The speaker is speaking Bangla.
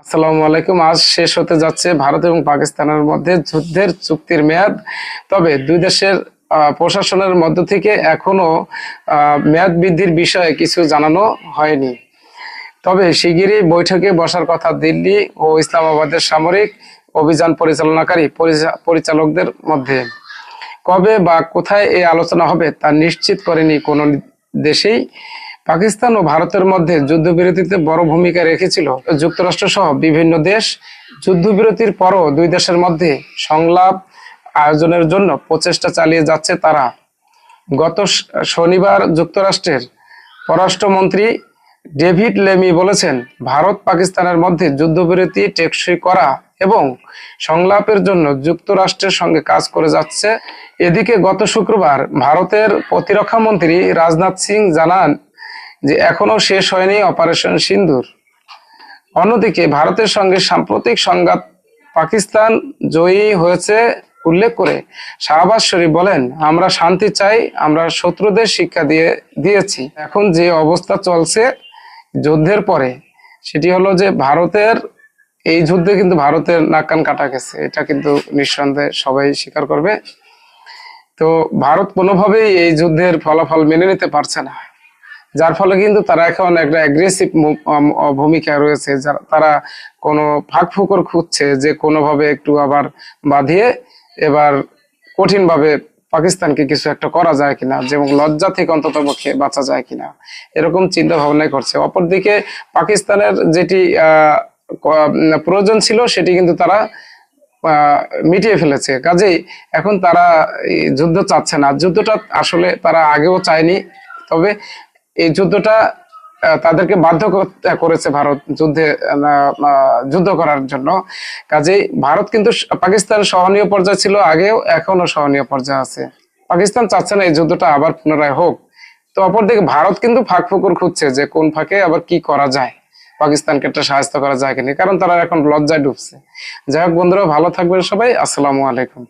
আসসালামু আলাইকুম। আজ শেষ হতে যাচ্ছে ভারত এবং পাকিস্তানের মধ্যে যুদ্ধের চুক্তির মেয়াদ। তবে দুই দেশের প্রশাসনের মধ্য থেকে এখনো মেয়াদ বৃদ্ধির বিষয়ে কিছু জানানো হয়নি। তবে শিগগিরই বৈঠকে বসার কথা দিল্লি ও ইসলামাবাদের সামরিক অভিযান পরিচালনাকারী পরিচালকদের মধ্যে। কবে বা কোথায় এই আলোচনা হবে তা নিশ্চিত করেনি কোনো দেশেই। পাকিস্তান ও ভারতের মধ্যে যুদ্ধবিরতিতে বড় ভূমিকা রেখেছিল যুক্তরাষ্ট্র সহ বিভিন্ন দেশ। যুদ্ধবিরতির পরও দুই দেশের মধ্যে সংলাপ আয়োজনের জন্য প্রচেষ্টা চালিয়ে যাচ্ছে তারা। গত শনিবার যুক্তরাষ্ট্রের পররাষ্ট্রমন্ত্রী ডেভিড লেমি বলেছেন, ভারত পাকিস্তানের মধ্যে যুদ্ধবিরতি টেকসই করা এবং সংলাপের জন্য যুক্তরাষ্ট্রের সঙ্গে কাজ করে যাচ্ছে। এদিকে গত শুক্রবার ভারতের প্রতিরক্ষা মন্ত্রী রাজনাথ সিং জানান যে এখনো শেষ হয়নি অপারেশন সিন্দুর। অন্যদিকে ভারতের সঙ্গে সাম্প্রতিক সংঘাত পাকিস্তান জয়ী হয়েছে উল্লেখ করে শাহবাজ শরীফ বলেন, আমরা শান্তি চাই, আমরা শত্রুদের শিক্ষা দিয়েছি। এখন যে অবস্থা চলছে যুদ্ধের পরে, সেটি হলো যে ভারতের এই যুদ্ধে কিন্তু ভারতের নাক কান কাটা গেছে, এটা কিন্তু নিঃসন্দেহে সবাই স্বীকার করবে। তো ভারত কোনোভাবেই এই যুদ্ধের ফলাফল মেনে নিতে পারছে না, যার ফলে কিন্তু তারা এখন একটা অ্যাগ্রেসিভ ভূমিকা রয়েছে। তারা কোনো ফাঁক ফুকর খুঁজছে যে কোনোভাবে একটু আবার বাঁধিয়ে এবার কঠিনভাবে পাকিস্তানকে কিছু একটা করা যায় কিনা, যেমন লজ্জা থেকে অন্তত পক্ষে বাঁচা যায় কিনা, এরকম চিন্তা ভাবনাই করছে। অপরদিকে পাকিস্তানের যেটি প্রয়োজন ছিল সেটি কিন্তু তারা মিটিয়ে ফেলেছে। কাজেই এখন তারা যুদ্ধ চাচ্ছে না। যুদ্ধটা আসলে তারা আগেও চায়নি, তবে এই যুদ্ধটা তাদেরকে বাধ্য করেছে ভারত যুদ্ধ করার জন্য। কাজেই ভারত কিন্তু পাকিস্তান সহনীয় পর্যায়ে ছিল আগেও, এখনো সহনীয় পর্যায়ে আছে। পাকিস্তান চাচ্ছে না এই যুদ্ধটা আবার পুনরায় হোক। তো অপরদিকে ভারত কিন্তু ফাঁক ফুকুর খুঁজছে যে কোন ফাঁকে আবার কি করা যায়, পাকিস্তানকে একটা সাহায্য করা যায় কিনা, কারণ তারা এখন লজ্জায় ডুবছে। যাই হোক বন্ধুরা, ভালো থাকবেন সবাই। আসসালামু আলাইকুম।